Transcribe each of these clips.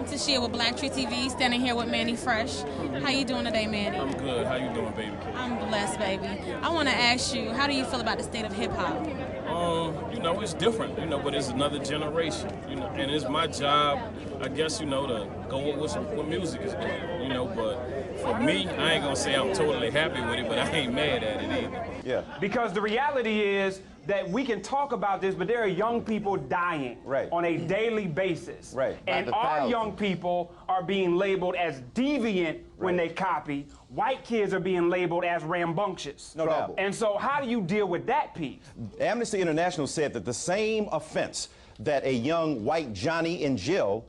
To share with Black Tree TV, standing here with Manny Fresh. How you doing today, Manny? I'm good. How you doing, baby? I'm blessed, baby. I want to ask you, how do you feel about the state of hip-hop? You know, it's different, you know, but it's another generation, you know, and it's my job, I guess, you know, to go with what music is doing, you know, but for me, I ain't gonna say I'm totally happy with it, but I ain't mad at it either. Yeah. Because the reality is that we can talk about this, but there are young people dying on a daily basis. And our young people are being labeled as deviant when they copy. White kids are being labeled as rambunctious. No doubt. And so how do you deal with that piece? Amnesty International said that the same offense that a young white Johnny and Jill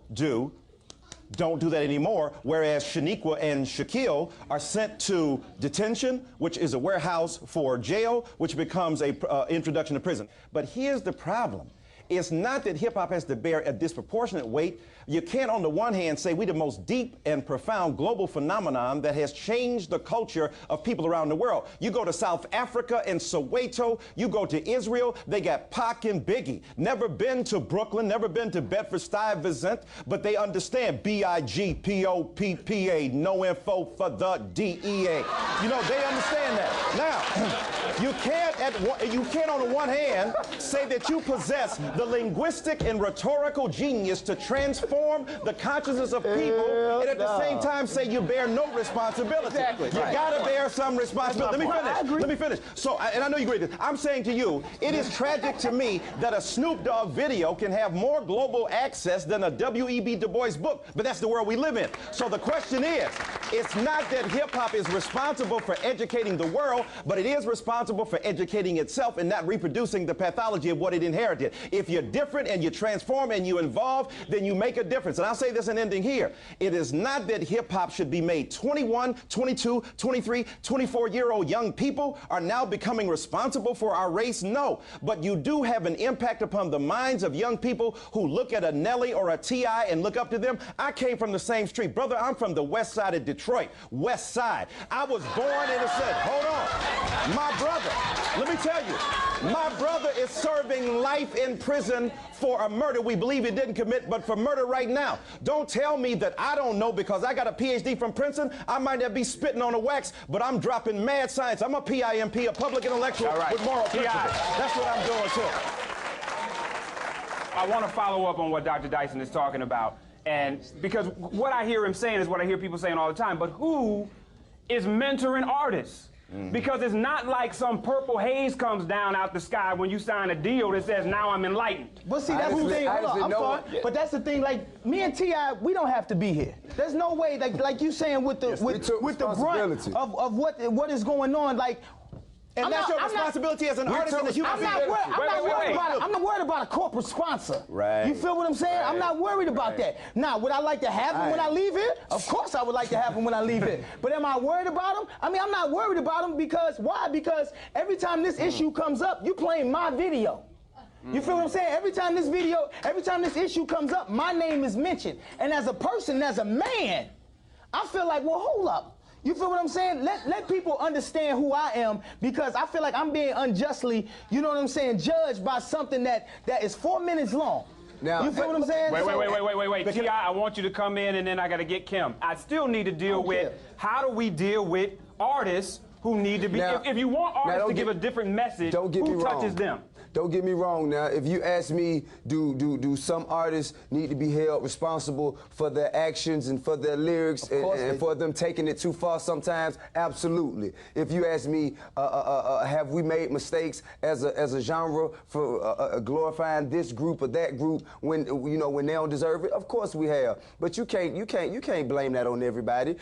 don't do that anymore, whereas Shaniqua and Shaquille are sent to detention, which is a warehouse for jail, which becomes a introduction to prison. But here's the problem. It's not that hip-hop has to bear a disproportionate weight. You can't, on the one hand, say we're the most deep and profound global phenomenon that has changed the culture of people around the world. You go to South Africa and Soweto, you go to Israel, they got Pac and Biggie. Never been to Brooklyn, never been to Bedford-Stuyvesant, but they understand B-I-G-P-O-P-P-A, no info for the DEA. You know, they understand that. Now, you can't on the one hand say that you possess the linguistic and rhetorical genius to transform the consciousness of people, and at the same time say you bear no responsibility. Exactly. You gotta bear some responsibility. Let me finish. So, and I know you agree with this. I'm saying to you, it is tragic to me that a Snoop Dogg video can have more global access than a W.E.B. Du Bois book, but that's the world we live in. So the question is, it's not that hip-hop is responsible for educating the world, but it is responsible for educating itself and not reproducing the pathology of what it inherited. If you're different and you transform and you involve, then you make a difference. And I'll say this in ending here. It is not that hip-hop should be made 21, 22, 23, 24-year-old young people are now becoming responsible for our race. No. But you do have an impact upon the minds of young people who look at a Nelly or a T.I. and look up to them. I came from the same street. Brother, I'm from the west side of Detroit, west side. I was born in a set. Hold on. My brother, let me tell you, my brother is serving life in prison for a murder we believe he didn't commit, but for murder right now. Don't tell me that I don't know because I got a PhD from Princeton. I might not be spitting on a wax, but I'm dropping mad science. I'm a PIMP, a public intellectual with moral principles. That's what I'm doing too. I want to follow up on what Dr. Dyson is talking about, and because what I hear him saying is what I hear people saying all the time, but who is mentoring artists? Because it's not like some purple haze comes down out the sky when you sign a deal that says, now I'm enlightened. But see, that's the thing, hold on, I'm sorry, but that's the thing, like, me and T.I., we don't have to be here. There's no way, like you saying with the, with the brunt of what is going on, like, and that's your responsibility as an artist and a human being. I'm not worried about a corporate sponsor. Right. You feel what I'm saying? I'm not worried about that. Now, would I like to have him when I leave here? Of course I would like to have him when I leave here. But am I worried about him? I mean, I'm not worried about him because, why? Because every time this issue comes up, you playing my video. You feel what I'm saying? Every time this issue comes up, my name is mentioned. And as a person, as a man, I feel like, well, hold up. You feel what I'm saying? Let people understand who I am, because I feel like I'm being unjustly, you know what I'm saying, judged by something that is 4 minutes long. Now, you feel what I'm saying? Wait. T.I., I want you to come in and then I got to get Kim. I still need to deal with how do we deal with artists who need to be, if you want artists to give a different message, who touches them? Don't get me wrong now. If you ask me, do some artists need to be held responsible for their actions and for their lyrics and for them taking it too far sometimes? Absolutely. If you ask me, have we made mistakes as a genre for glorifying this group or that group when when they don't deserve it? Of course we have. But you can't blame that on everybody.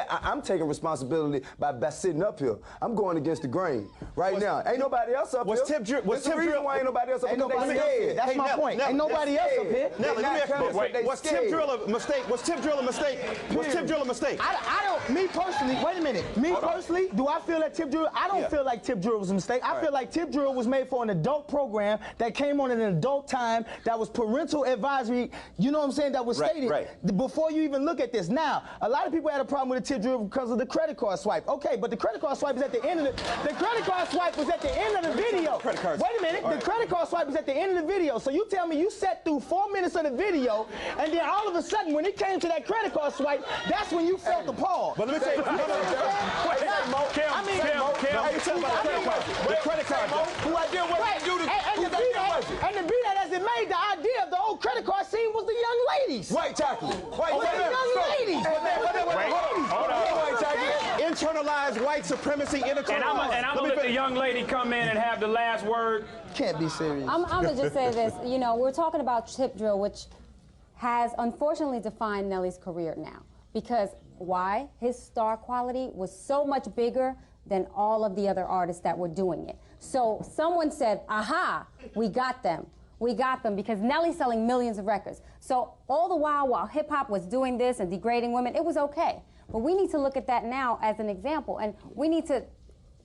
I'm taking responsibility by sitting up here. I'm going against the grain now. Ain't nobody else up here. Why ain't nobody else up here? That's my point. Ain't nobody else up here. Nelly, let me ask you this. Was Tip Drill a mistake? Was Tip Drill a mistake? Was Tip Drill a mistake? I don't, me personally, wait a minute. Me personally, do I feel that Tip Drill, I don't feel like Tip Drill was a mistake. I feel like Tip Drill was made for an adult program that came on at an adult time, that was parental advisory, you know what I'm saying, that was stated before you even look at this. Now, a lot of people had a problem with the Tip Drill because of the credit card swipe. Okay, but the credit card swipe is at the end of the credit card swipe was at the end of the video. Wait a minute. the credit card swipe is at the end of the video. So you tell me you sat through 4 minutes of the video, and then all of a sudden, when it came to that credit card swipe, that's when you felt the pause. But let me tell you, the credit card. Who idea what to do to And to be that as it made, the idea of the whole credit card scene was the young ladies. White Taki. White Young ladies. Hold on. Internalized white supremacy, And I'm gonna let the young lady come in and have the last word. Can't be serious. I'm gonna just say this. You know, we're talking about Chip Drill, which has unfortunately defined Nelly's career now. Because why? His star quality was so much bigger than all of the other artists that were doing it. So someone said, aha, we got them. We got them because Nelly's selling millions of records. So all the while hip-hop was doing this and degrading women, it was okay. But we need to look at that now as an example, and we need to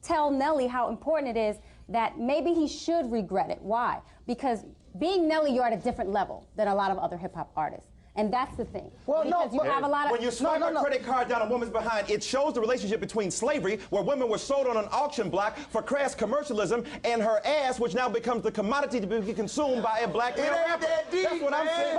tell Nelly how important it is that maybe he should regret it. Why? Because being Nelly, you're at a different level than a lot of other hip-hop artists. And that's the thing. Well, because you have a lot of... When you swipe a credit card down a woman's behind, it shows the relationship between slavery, where women were sold on an auction block for crass commercialism, and her ass, which now becomes the commodity to be consumed by a black male rapper. That's what I'm saying.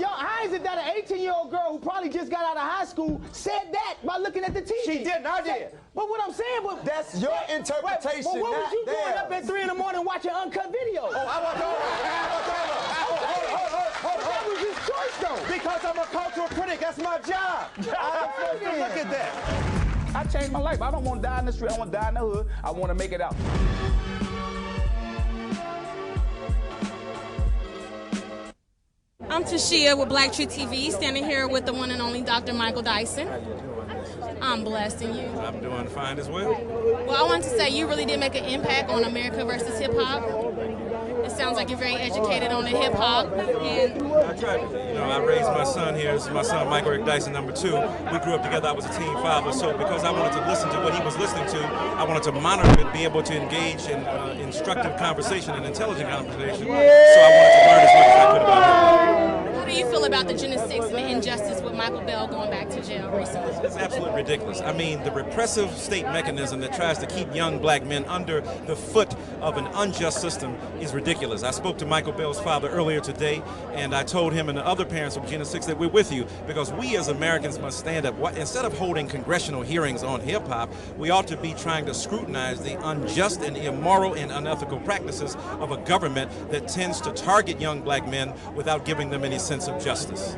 How is it that an 18-year-old girl who probably just got out of high school said that by looking at the TV? She didn't, I did. But what I'm saying, that's your interpretation. But what was you not doing theirs. up at 3 in the morning watching uncut videos? Oh, I watch all That was his choice, though. Because I'm a cultural critic. That's my job. I'm supposed to look at that. I changed my life. I don't want to die in the street. I want to die in the hood. I want to make it out. I'm Tashia with Black Tree TV, standing here with the one and only Dr. Michael Dyson. I'm blessed, and you? I'm doing fine as well. Well, I want to say you really did make an impact on America versus hip-hop. It sounds like you're very educated on the hip-hop. And I tried, I raised my son here. This is my son, Michael Eric Dyson, number 2. We grew up together. I was a teen father, so because I wanted to listen to what he was listening to, I wanted to monitor it, be able to engage in instructive conversation and intelligent conversation. So I wanted to learn as much as I could about him. How do you feel about the Gen 6 and the injustice with Michael Bell going back to jail recently? It's absolutely ridiculous. I mean, the repressive state mechanism that tries to keep young black men under the foot of an unjust system is ridiculous. I spoke to Michael Bell's father earlier today, and I told him and the other parents of Gen 6 that we're with you, because we as Americans must stand up. Instead of holding congressional hearings on hip-hop, we ought to be trying to scrutinize the unjust and immoral and unethical practices of a government that tends to target young black men without giving them any sense of justice.